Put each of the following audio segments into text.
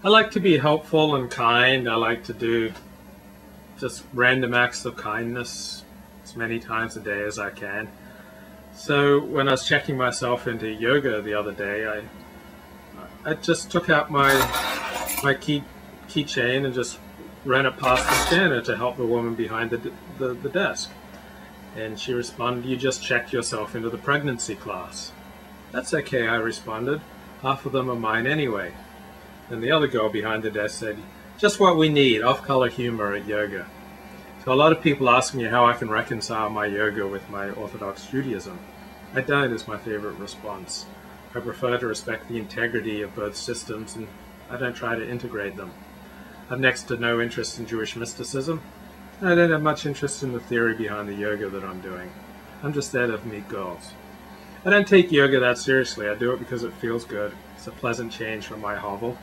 I like to be helpful and kind. I like to do just random acts of kindness as many times a day as I can. So when I was checking myself into yoga the other day, I just took out my keychain and just ran it past the scanner to help the woman behind the desk. And she responded, "You just checked yourself into the pregnancy class." "That's okay," I responded. "Half of them are mine anyway." And the other girl behind the desk said, "Just what we need, off-color humor at yoga." So a lot of people ask me how I can reconcile my yoga with my Orthodox Judaism. "I don't" is my favorite response. I prefer to respect the integrity of both systems, and I don't try to integrate them. I have next to no interest in Jewish mysticism. I don't have much interest in the theory behind the yoga that I'm doing. I'm just there to meet girls. I don't take yoga that seriously. I do it because it feels good. It's a pleasant change from my hovel.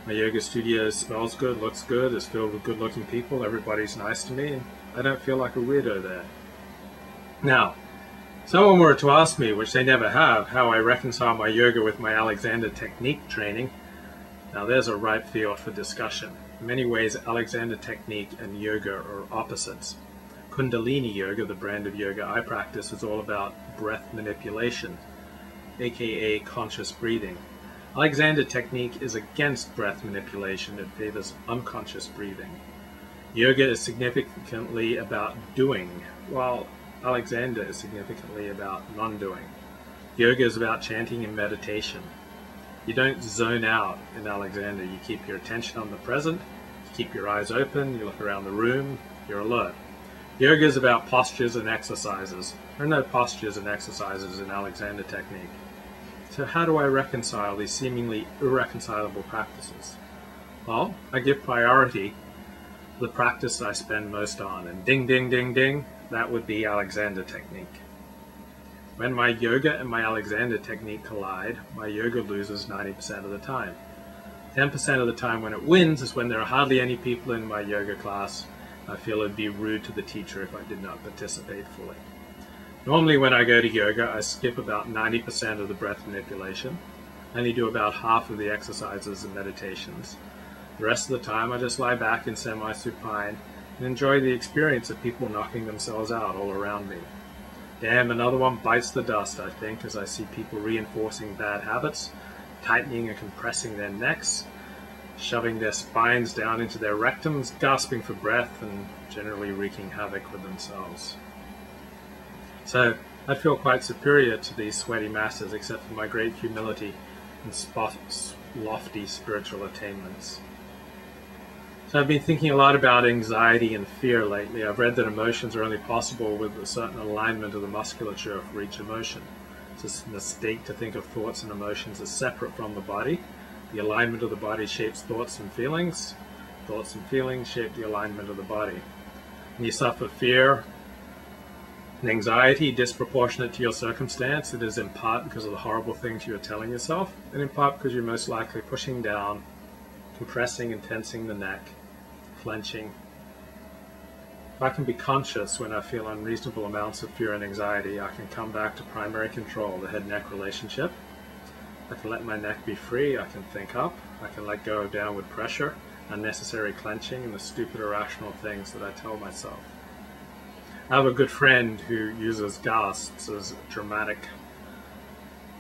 My yoga studio smells good, looks good, is filled with good-looking people. Everybody's nice to me, and I don't feel like a weirdo there. Now, if someone were to ask me, which they never have, how I reconcile my yoga with my Alexander Technique training, now there's a ripe field for discussion. In many ways, Alexander Technique and yoga are opposites. Kundalini Yoga, the brand of yoga I practice, is all about breath manipulation, aka conscious breathing. Alexander Technique is against breath manipulation. It favors unconscious breathing. Yoga is significantly about doing, while Alexander is significantly about non-doing. Yoga is about chanting and meditation. You don't zone out in Alexander. You keep your attention on the present, you keep your eyes open, you look around the room, you're alert. Yoga is about postures and exercises. There are no postures and exercises in Alexander Technique. So how do I reconcile these seemingly irreconcilable practices? Well, I give priority to the practice I spend most on, and ding, ding, ding, ding, that would be Alexander Technique. When my yoga and my Alexander Technique collide, my yoga loses 90% of the time. 10% of the time when it wins is when there are hardly any people in my yoga class. I feel it would be rude to the teacher if I did not participate fully. Normally when I go to yoga, I skip about 90% of the breath manipulation. I only do about half of the exercises and meditations. The rest of the time I just lie back in semi-supine and enjoy the experience of people knocking themselves out all around me. Damn, another one bites the dust, I think, as I see people reinforcing bad habits, tightening and compressing their necks, shoving their spines down into their rectums, gasping for breath, and generally wreaking havoc with themselves. So I feel quite superior to these sweaty masses, except for my great humility and lofty spiritual attainments. So I've been thinking a lot about anxiety and fear lately. I've read that emotions are only possible with a certain alignment of the musculature for each emotion. It's a mistake to think of thoughts and emotions as separate from the body. The alignment of the body shapes thoughts and feelings. Thoughts and feelings shape the alignment of the body. When you suffer fear and anxiety disproportionate to your circumstance, it is in part because of the horrible things you are telling yourself, and in part because you're most likely pushing down, compressing and tensing the neck, clenching. If I can be conscious when I feel unreasonable amounts of fear and anxiety, I can come back to primary control, the head-neck relationship. I can let my neck be free, I can think up, I can let go of downward pressure, unnecessary clenching, and the stupid irrational things that I tell myself. I have a good friend who uses gasps as dramatic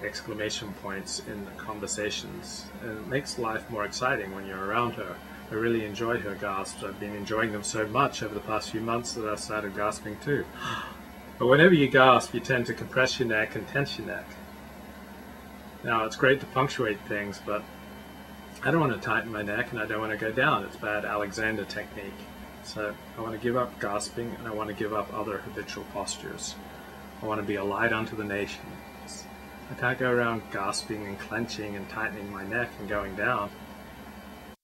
exclamation points in conversations, and it makes life more exciting when you're around her. I really enjoy her gasps. I've been enjoying them so much over the past few months that I've started gasping too. But whenever you gasp, you tend to compress your neck and tense your neck. Now, it's great to punctuate things, but I don't want to tighten my neck and I don't want to go down. It's bad Alexander Technique. So I want to give up gasping, and I want to give up other habitual postures. I want to be a light unto the nations. I can't go around gasping and clenching and tightening my neck and going down.